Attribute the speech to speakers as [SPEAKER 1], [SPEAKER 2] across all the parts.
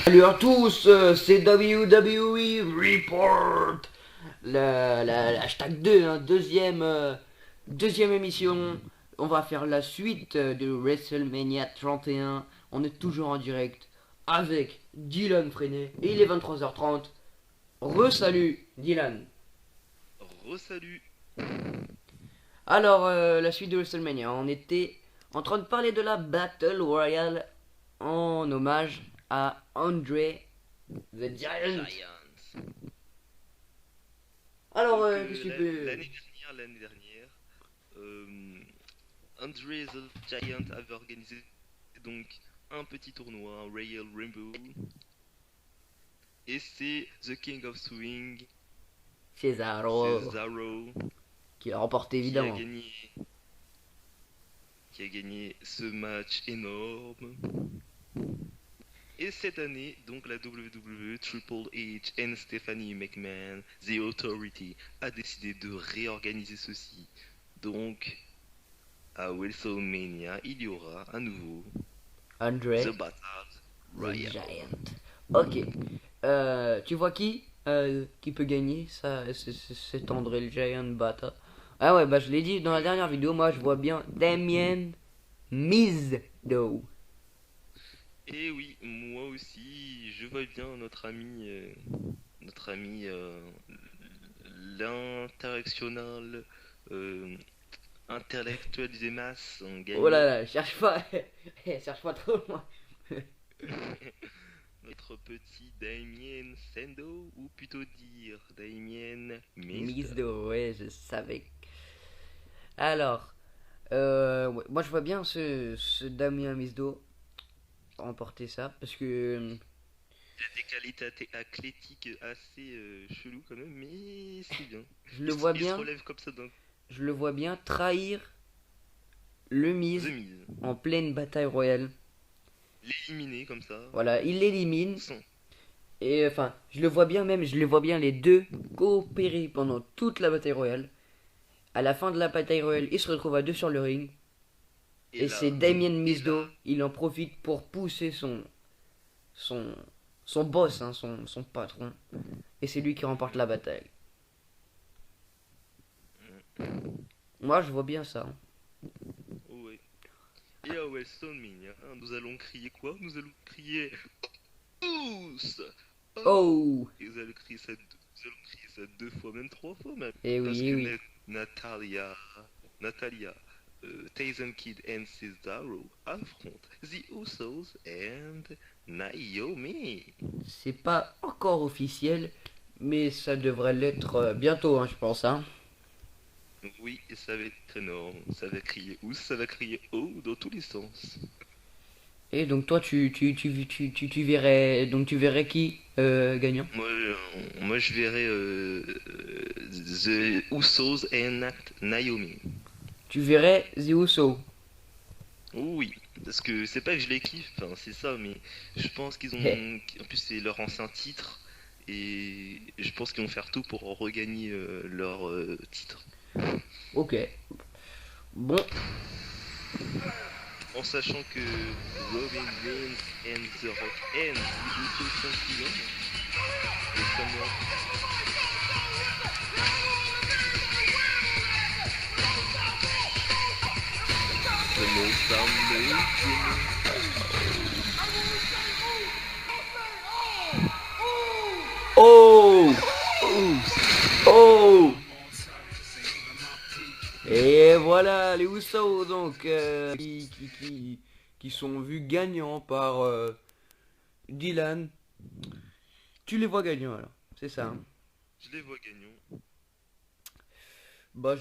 [SPEAKER 1] Salut à tous, c'est WWE Report, la hashtag 2, hein, deuxième émission. On va faire la suite de WrestleMania 31. On est toujours en direct avec Dylan Freinet et il est 23h30. Re-salut Dylan.
[SPEAKER 2] Re-salut.
[SPEAKER 1] Alors, la suite de WrestleMania, on était en train de parler de la Battle Royale en hommage à Andre the Giant.
[SPEAKER 2] Giants.
[SPEAKER 1] Alors,
[SPEAKER 2] Donc
[SPEAKER 1] qu'est-ce que tu peux...
[SPEAKER 2] l'année dernière, Andre the Giant avait organisé donc un petit tournoi, un Royal Rumble, et c'est The King of Swing,
[SPEAKER 1] Cesaro,
[SPEAKER 2] Cesaro,
[SPEAKER 1] qui l'a remporté
[SPEAKER 2] qui a
[SPEAKER 1] évidemment.
[SPEAKER 2] gagné, qui a gagné ce match énorme. Et cette année, donc la WWE, Triple H et Stephanie McMahon, The Authority, a décidé de réorganiser ceci. Donc, à WrestleMania, il y aura à nouveau The
[SPEAKER 1] Andre
[SPEAKER 2] Battle
[SPEAKER 1] the
[SPEAKER 2] Royale.
[SPEAKER 1] Giant. Ok. Tu vois qui peut gagner ça, c'est Andre le Giant Battle. Ah ouais, bah je l'ai dit dans la dernière vidéo, moi je vois bien Damien Mizdow.
[SPEAKER 2] Et oui, moi aussi, je vois bien notre ami l'interactionnel euh, intellectuel des masses ont
[SPEAKER 1] Oh là
[SPEAKER 2] gagné.
[SPEAKER 1] là, cherche pas, cherche pas trop loin.
[SPEAKER 2] Notre petit Damien Sando, ou plutôt dire Damien Mizdow.
[SPEAKER 1] Mizdow, ouais, je savais. Alors, ouais, moi je vois bien ce Damien Mizdow remporter ça parce que
[SPEAKER 2] Il a des qualités athlétiques assez chelou quand même, mais c'est bien.
[SPEAKER 1] je le vois
[SPEAKER 2] Il se
[SPEAKER 1] bien,
[SPEAKER 2] relève comme ça d'un
[SPEAKER 1] je le vois bien trahir le
[SPEAKER 2] The
[SPEAKER 1] Miz
[SPEAKER 2] Miz.
[SPEAKER 1] en pleine bataille royale.
[SPEAKER 2] L'éliminer comme ça,
[SPEAKER 1] Voilà, il l'élimine
[SPEAKER 2] sans.
[SPEAKER 1] et enfin, je le vois bien même, je le vois bien les deux coopérer pendant toute la bataille royale. À la fin de la bataille royale, ils se retrouvent à deux sur le ring
[SPEAKER 2] Et
[SPEAKER 1] et c'est
[SPEAKER 2] là,
[SPEAKER 1] Damien
[SPEAKER 2] et là,
[SPEAKER 1] Mizdow, il en profite pour pousser son son boss, hein, son patron, et c'est lui qui remporte la bataille. Moi, je vois bien ça, hein.
[SPEAKER 2] oh ouais. Et à WrestleMania, nous allons crier quoi? Nous allons crier tous! Oh!
[SPEAKER 1] Oh,
[SPEAKER 2] Et vous allez crier ça deux fois, même trois fois même.
[SPEAKER 1] eh
[SPEAKER 2] Parce
[SPEAKER 1] oui, eh
[SPEAKER 2] que
[SPEAKER 1] oui.
[SPEAKER 2] Natalia, Tyson Kidd et Cesaro affrontent The Usos and Naomi.
[SPEAKER 1] C'est pas encore officiel, mais ça devrait l'être bientôt, hein, je pense, hein.
[SPEAKER 2] Oui, et ça va être énorme. Ça va crier Ous, ça va crier Oh dans tous les sens.
[SPEAKER 1] Et donc toi, tu verrais, donc tu verrais qui gagnant?
[SPEAKER 2] Moi je verrais The Usos and Naomi.
[SPEAKER 1] Tu verrais The Uso.
[SPEAKER 2] Oui, parce que c'est pas que je les kiffe, enfin c'est ça, mais je pense qu'ils ont. En plus, c'est leur ancien titre, et je pense qu'ils vont faire tout pour regagner leur titre.
[SPEAKER 1] Ok. Bon,
[SPEAKER 2] En sachant que Robin Reigns and The Rock and The Usos sont clients, et comment. The most amazing.
[SPEAKER 1] oh, oh. Et voilà les Usos donc qui sont vus gagnants par Dylan. Tu les vois gagnants alors, c'est ça, hein.
[SPEAKER 2] Je les vois gagnants.
[SPEAKER 1] Bah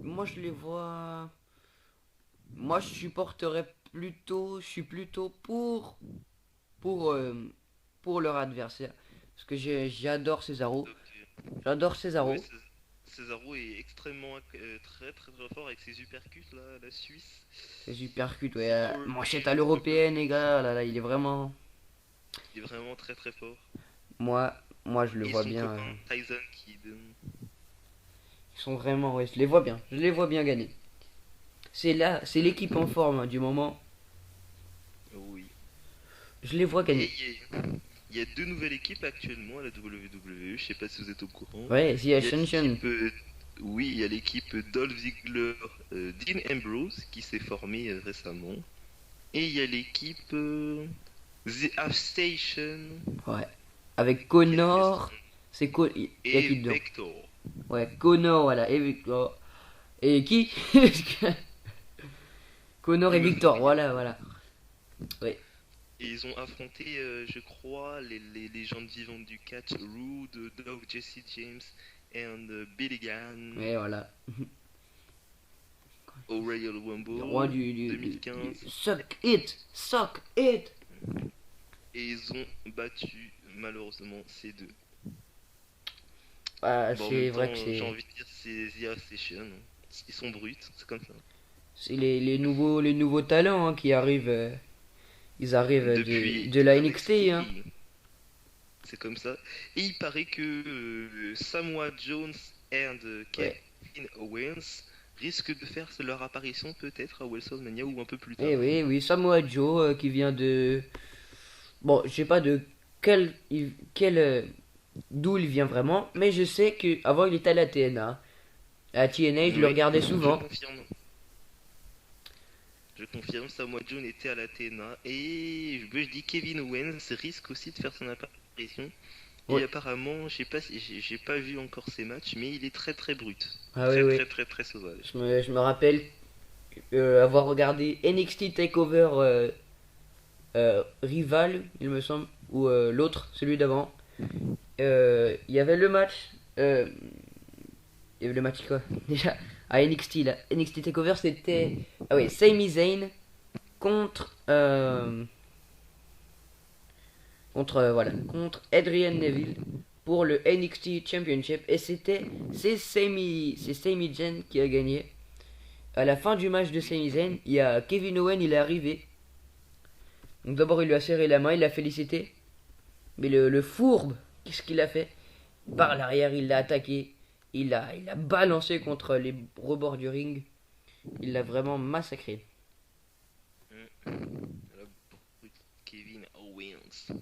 [SPEAKER 1] moi je les vois. Moi je supporterais plutôt, je suis plutôt pour euh, pour leur adversaire parce que j'adore Cesaro,
[SPEAKER 2] Ok.
[SPEAKER 1] j'adore
[SPEAKER 2] Ouais,
[SPEAKER 1] Cesaro.
[SPEAKER 2] Cesaro est extrêmement très fort avec ses uppercuts là, la Suisse.
[SPEAKER 1] C'est super cute, ouais. Manchette à
[SPEAKER 2] Scorpion
[SPEAKER 1] l'européenne, les
[SPEAKER 2] uppercut.
[SPEAKER 1] gars, là, là, il est vraiment.
[SPEAKER 2] Il est vraiment très fort.
[SPEAKER 1] Moi, moi, je le
[SPEAKER 2] Et
[SPEAKER 1] vois
[SPEAKER 2] son
[SPEAKER 1] bien.
[SPEAKER 2] copain Tyson Kidd.
[SPEAKER 1] Ils sont vraiment, ouais, je les vois bien. Je les vois bien gagner. C'est là, c'est l'équipe en forme, hein, du moment.
[SPEAKER 2] Oui.
[SPEAKER 1] Je les vois
[SPEAKER 2] Et
[SPEAKER 1] gagner.
[SPEAKER 2] il y a deux nouvelles équipes actuellement à la WWE, je sais pas si vous êtes au courant.
[SPEAKER 1] Ouais, The
[SPEAKER 2] Il y a
[SPEAKER 1] Ascension.
[SPEAKER 2] l'équipe, oui, il y a l'équipe Dolph Ziggler, Dean Ambrose qui s'est formée récemment. Et il y a l'équipe The Station
[SPEAKER 1] Ouais. Avec
[SPEAKER 2] qui a fait son
[SPEAKER 1] Connor. C'est Il y a
[SPEAKER 2] et
[SPEAKER 1] qui dedans?
[SPEAKER 2] Vector.
[SPEAKER 1] Ouais, Connor, voilà. Et Victor. Et qui? Connor et
[SPEAKER 2] Le nom
[SPEAKER 1] Victor,
[SPEAKER 2] m'échappe.
[SPEAKER 1] voilà, voilà. Ouais.
[SPEAKER 2] Et ils ont affronté, je crois, les légendes vivantes du catch, Rude, Dog, Jesse James et Billy Gunn
[SPEAKER 1] Ouais, voilà.
[SPEAKER 2] au Royal
[SPEAKER 1] Le roi
[SPEAKER 2] Rumble 2015.
[SPEAKER 1] Suck it! Suck it!
[SPEAKER 2] Et ils ont battu malheureusement ces deux.
[SPEAKER 1] Ah,
[SPEAKER 2] Bon, en même
[SPEAKER 1] c'est vrai que
[SPEAKER 2] temps, j'ai envie de dire c'est The Station. Ils sont bruts, c'est comme ça.
[SPEAKER 1] c'est les nouveaux talents hein, qui arrivent. Ils arrivent
[SPEAKER 2] Depuis
[SPEAKER 1] de la NXT. Hein.
[SPEAKER 2] NXT, c'est comme ça. Et il paraît que Samoa Jones et
[SPEAKER 1] Ouais.
[SPEAKER 2] Kevin Owens risquent de faire leur apparition peut-être à WrestleMania ou un peu plus
[SPEAKER 1] Eh
[SPEAKER 2] tard.
[SPEAKER 1] oui, oui, Samoa Joe qui vient de. Bon, je sais pas de quel d'où il vient vraiment, mais je sais que avant il était à la TNA. À TNA, je le
[SPEAKER 2] Oui,
[SPEAKER 1] regardais
[SPEAKER 2] je
[SPEAKER 1] souvent.
[SPEAKER 2] confirme. Je confirme, Samoa Joe était à la TNA et je dis Kevin Owens risque aussi de faire son apparition. Et
[SPEAKER 1] Oui.
[SPEAKER 2] apparemment, je sais pas si j'ai pas vu encore ses matchs, mais il est très très brut,
[SPEAKER 1] Ah oui,
[SPEAKER 2] très
[SPEAKER 1] oui.
[SPEAKER 2] très très très sauvage.
[SPEAKER 1] Je me rappelle avoir regardé NXT Takeover Rival, il me semble, ou l'autre, celui d'avant. Il y avait le match. Il y avait le match quoi déjà à NXT là. NXT Takeover c'était. Ah oui, Sami Zayn contre. Contre Adrian Neville pour le NXT Championship. Et c'est Sami Zayn qui a gagné. À la fin du match de Sami Zayn, il y a Kevin Owen, il est arrivé. Donc d'abord il lui a serré la main, il l'a félicité. Mais le fourbe, qu'est-ce qu'il a fait? Par l'arrière, il l'a attaqué. Il a balancé contre les rebords du ring. Il l'a vraiment massacré.
[SPEAKER 2] La brute Kevin Owens.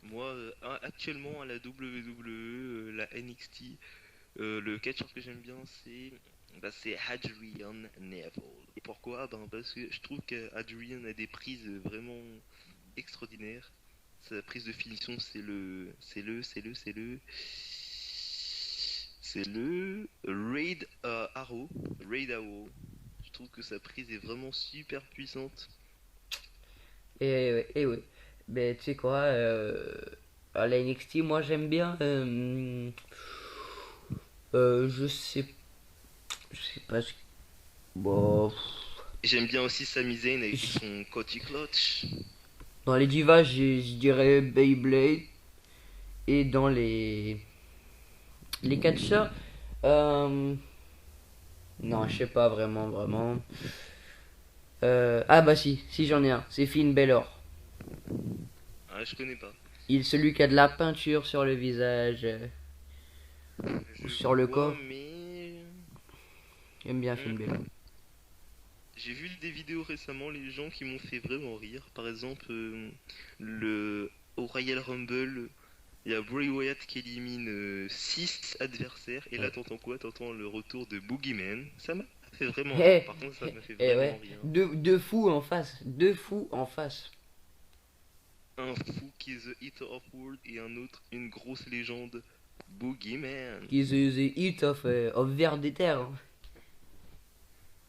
[SPEAKER 2] Moi, actuellement à la WWE, la NXT, le catcheur que j'aime bien, c'est Adrian Neville. Pourquoi? Ben, parce que je trouve qu'Adrian a des prises vraiment extraordinaires. Sa prise de finition, c'est le Raid Arrow. Raid Arrow. Je trouve que sa prise est vraiment super puissante.
[SPEAKER 1] Et ouais. Mais tu sais quoi, à la NXT, moi j'aime bien. Je sais, je sais pas. Bon,
[SPEAKER 2] J'aime bien aussi Sami Zayn avec son Cody Clutch.
[SPEAKER 1] dans les divas, je dirais Beyblade. Et dans les catcheurs, euh, non, je sais pas vraiment, vraiment. Ah bah si j'en ai un. C'est Finn Balor.
[SPEAKER 2] Ah, je connais pas.
[SPEAKER 1] Celui qui a de la peinture sur le visage ou
[SPEAKER 2] Je
[SPEAKER 1] sur le
[SPEAKER 2] vois,
[SPEAKER 1] corps.
[SPEAKER 2] mais
[SPEAKER 1] J'aime bien Finn Balor.
[SPEAKER 2] hmm, j'ai vu des vidéos récemment, les gens qui m'ont fait vraiment rire. Par exemple, au Royal Rumble, il y a Bray Wyatt qui élimine 6 adversaires. Et là,
[SPEAKER 1] Ouais.
[SPEAKER 2] t'entends quoi? T'entends le retour de Boogeyman. Ça m'a fait vraiment rire.
[SPEAKER 1] Eh,
[SPEAKER 2] Par contre, ça m'a fait
[SPEAKER 1] ouais.
[SPEAKER 2] vraiment rire.
[SPEAKER 1] Deux fous en face. Deux fous en face.
[SPEAKER 2] Un fou qui est The Eater of World et un autre, une grosse légende, Boogeyman.
[SPEAKER 1] Qui the hit of vers de terre. Hein.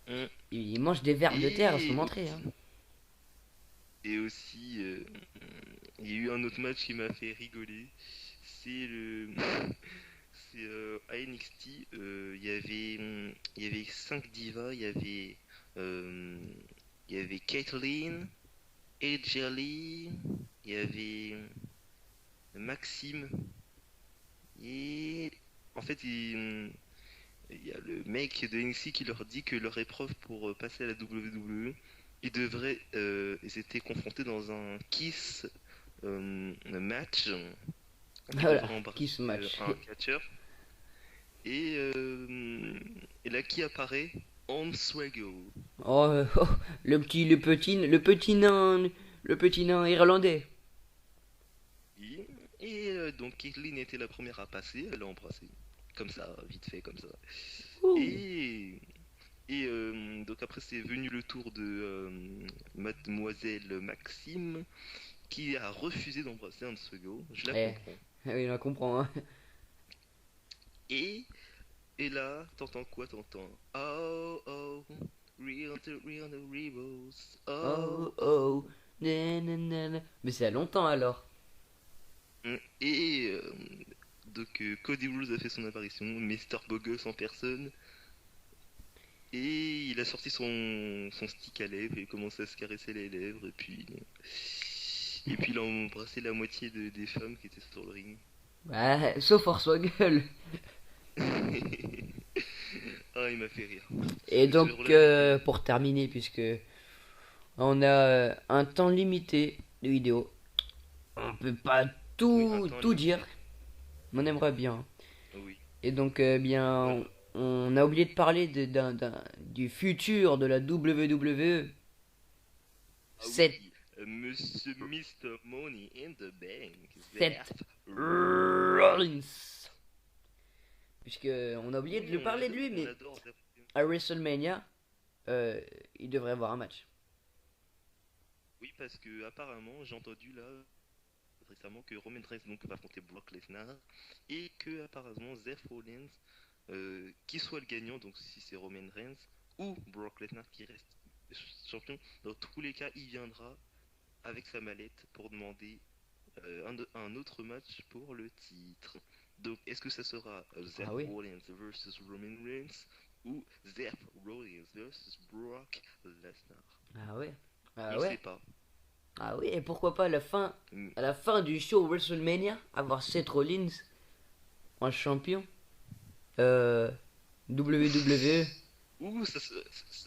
[SPEAKER 2] Hmm.
[SPEAKER 1] Il mange des vers de terre à son
[SPEAKER 2] Et
[SPEAKER 1] entrée. Hein.
[SPEAKER 2] Et aussi, il y a eu un autre match qui m'a fait rigoler. C'est le. C'est à NXT, il y avait 5 divas. Euh, il y avait Caitlyn, AJ Lee, il y avait Maxime. Et en fait, il y a le mec de NXT qui leur dit que leur épreuve pour passer à la WWE, ils étaient confrontés dans un Kiss match. Ils
[SPEAKER 1] Voilà.
[SPEAKER 2] devraient
[SPEAKER 1] Qui se
[SPEAKER 2] embarquer
[SPEAKER 1] match.
[SPEAKER 2] un catcheur. Et là qui apparaît? Onswego.
[SPEAKER 1] Oh, le petit nain. le petit nain irlandais.
[SPEAKER 2] Donc Caitlyn était la première à passer, elle l'a embrassé. Comme ça, vite fait, comme ça.
[SPEAKER 1] Ouh.
[SPEAKER 2] Donc après c'est venu le tour de Mademoiselle Maxime qui a refusé d'embrasser un de ce gars. Je la
[SPEAKER 1] Eh,
[SPEAKER 2] comprends.
[SPEAKER 1] oui, on comprend. Hein.
[SPEAKER 2] Et, et là, t'entends quoi? T'entends oh oh, real the rebels.
[SPEAKER 1] Oh
[SPEAKER 2] Oh oh.
[SPEAKER 1] oh, nanana. Mais c'est à longtemps alors.
[SPEAKER 2] Et Cody Rhodes a fait son apparition, Mister Bogus en personne. Et il a sorti son stick à lèvres et il commence à se caresser les lèvres. Et puis il a embrassé la moitié des femmes qui étaient sur le ring.
[SPEAKER 1] Ouais, sauf Hornswoggle.
[SPEAKER 2] Ah, il m'a fait rire.
[SPEAKER 1] Et
[SPEAKER 2] Ce
[SPEAKER 1] donc,
[SPEAKER 2] jour-là,
[SPEAKER 1] pour terminer, puisque on a un temps limité de vidéo, on peut pas
[SPEAKER 2] oui, un
[SPEAKER 1] tout,
[SPEAKER 2] temps
[SPEAKER 1] tout
[SPEAKER 2] limité.
[SPEAKER 1] dire, mais on aimerait bien.
[SPEAKER 2] Oui,
[SPEAKER 1] Et donc, bien,
[SPEAKER 2] voilà.
[SPEAKER 1] on a oublié de parler du futur de la WWE.
[SPEAKER 2] Ah
[SPEAKER 1] Seth,
[SPEAKER 2] oui, Monsieur Mr. Money in the Bank.
[SPEAKER 1] Seth
[SPEAKER 2] Seth
[SPEAKER 1] Rollins. Puisque on a oublié de
[SPEAKER 2] Oui,
[SPEAKER 1] lui parler de lui,
[SPEAKER 2] on
[SPEAKER 1] mais
[SPEAKER 2] adore.
[SPEAKER 1] à WrestleMania, il devrait avoir un match.
[SPEAKER 2] Oui, parce que apparemment, j'ai entendu là récemment que Roman Reigns donc va affronter Brock Lesnar et que apparemment Seth Rollins, qui soit le gagnant, donc si c'est Roman Reigns ou Brock Lesnar qui reste champion, dans tous les cas, il viendra avec sa mallette pour demander un autre match pour le titre. Donc, est-ce que ça sera Seth
[SPEAKER 1] Ah oui.
[SPEAKER 2] Rollins versus Roman Reigns ou Seth Rollins versus Brock Lesnar?
[SPEAKER 1] Ah ouais.
[SPEAKER 2] On
[SPEAKER 1] Ah
[SPEAKER 2] ne
[SPEAKER 1] ouais.
[SPEAKER 2] sait pas.
[SPEAKER 1] Ah oui, et pourquoi pas
[SPEAKER 2] Mm.
[SPEAKER 1] à la fin du show WrestleMania, avoir Seth Rollins en champion WWE.
[SPEAKER 2] Ouh, ça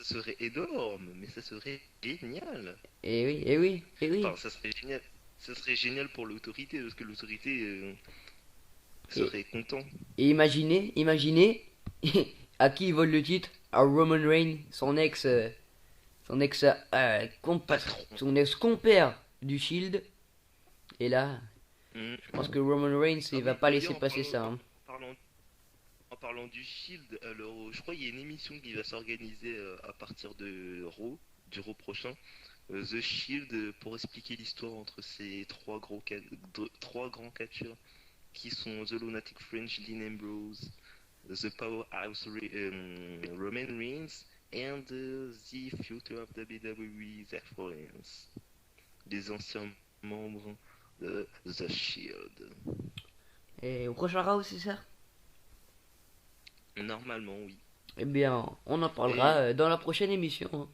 [SPEAKER 2] serait énorme, mais ça serait génial.
[SPEAKER 1] Et oui, et oui, et oui.
[SPEAKER 2] Enfin, ça serait génial. Ça serait génial pour l'autorité, parce que l'autorité
[SPEAKER 1] Et,
[SPEAKER 2] serait content.
[SPEAKER 1] et imaginez à qui il vole le titre? À Roman Reigns, son ex
[SPEAKER 2] Patron.
[SPEAKER 1] son ex compère du Shield. Et là,
[SPEAKER 2] Mm.
[SPEAKER 1] je pense que Roman Reigns,
[SPEAKER 2] Ah
[SPEAKER 1] il va
[SPEAKER 2] oui,
[SPEAKER 1] pas laisser
[SPEAKER 2] d'ailleurs,
[SPEAKER 1] passer ça. Hein.
[SPEAKER 2] parlant, en parlant du Shield, alors je crois qu'il y a une émission qui va s'organiser à partir de Raw, du Raw prochain. The Shield, pour expliquer l'histoire entre ces trois grands catcheurs qui sont The Lunatic French, Dean Ambrose, The Powerhouse Roman Reigns, and the future of WWE, Seth Rollins, les anciens membres de The Shield.
[SPEAKER 1] Et au prochain round, c'est ça?
[SPEAKER 2] Normalement, oui.
[SPEAKER 1] Eh bien, on en parlera
[SPEAKER 2] Et
[SPEAKER 1] dans la prochaine émission. Hein.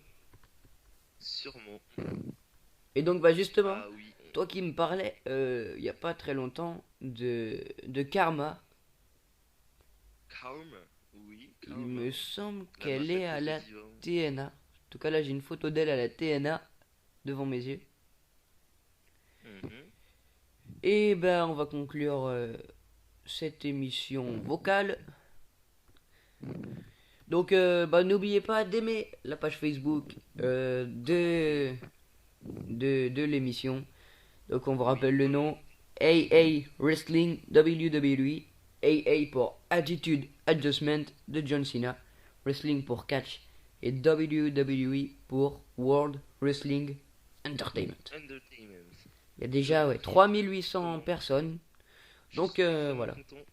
[SPEAKER 2] sûrement.
[SPEAKER 1] Et donc, bah justement,
[SPEAKER 2] Ah oui.
[SPEAKER 1] toi qui me parlais il n'y a pas très longtemps de Karma,
[SPEAKER 2] Karma. Oui,
[SPEAKER 1] il
[SPEAKER 2] Karma.
[SPEAKER 1] me semble
[SPEAKER 2] La
[SPEAKER 1] qu'elle est à
[SPEAKER 2] massacreuse
[SPEAKER 1] la
[SPEAKER 2] divin.
[SPEAKER 1] TNA. En tout cas, là, j'ai une photo d'elle à la TNA devant mes yeux.
[SPEAKER 2] Mhm.
[SPEAKER 1] Et ben, on va conclure cette émission vocale. Donc, bah, n'oubliez pas d'aimer la page Facebook de l'émission. Donc, on vous rappelle le nom AA Wrestling WWE. AA pour Attitude Adjustment de John Cena. Wrestling pour Catch. Et WWE pour World Wrestling Entertainment.
[SPEAKER 2] Entertainment.
[SPEAKER 1] Il y a déjà 3800 personnes.
[SPEAKER 2] Je
[SPEAKER 1] Donc,
[SPEAKER 2] suis vraiment
[SPEAKER 1] voilà.
[SPEAKER 2] content.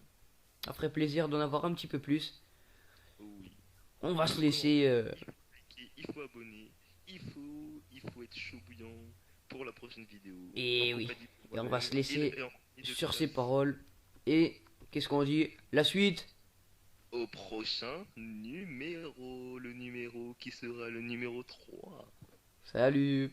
[SPEAKER 1] Ça ferait plaisir d'en avoir un petit peu plus.
[SPEAKER 2] Oui.
[SPEAKER 1] On va
[SPEAKER 2] Il
[SPEAKER 1] se
[SPEAKER 2] faut
[SPEAKER 1] laisser.
[SPEAKER 2] liker, il faut abonner, il faut être chaud bouillant pour la prochaine vidéo.
[SPEAKER 1] Et
[SPEAKER 2] En
[SPEAKER 1] oui.
[SPEAKER 2] compagnie de
[SPEAKER 1] Et on va
[SPEAKER 2] moi-même
[SPEAKER 1] se laisser
[SPEAKER 2] et de
[SPEAKER 1] sur
[SPEAKER 2] Colas.
[SPEAKER 1] ces paroles. Et qu'est-ce qu'on dit? La suite.
[SPEAKER 2] Au prochain numéro, le numéro qui sera le numéro 3.
[SPEAKER 1] Salut.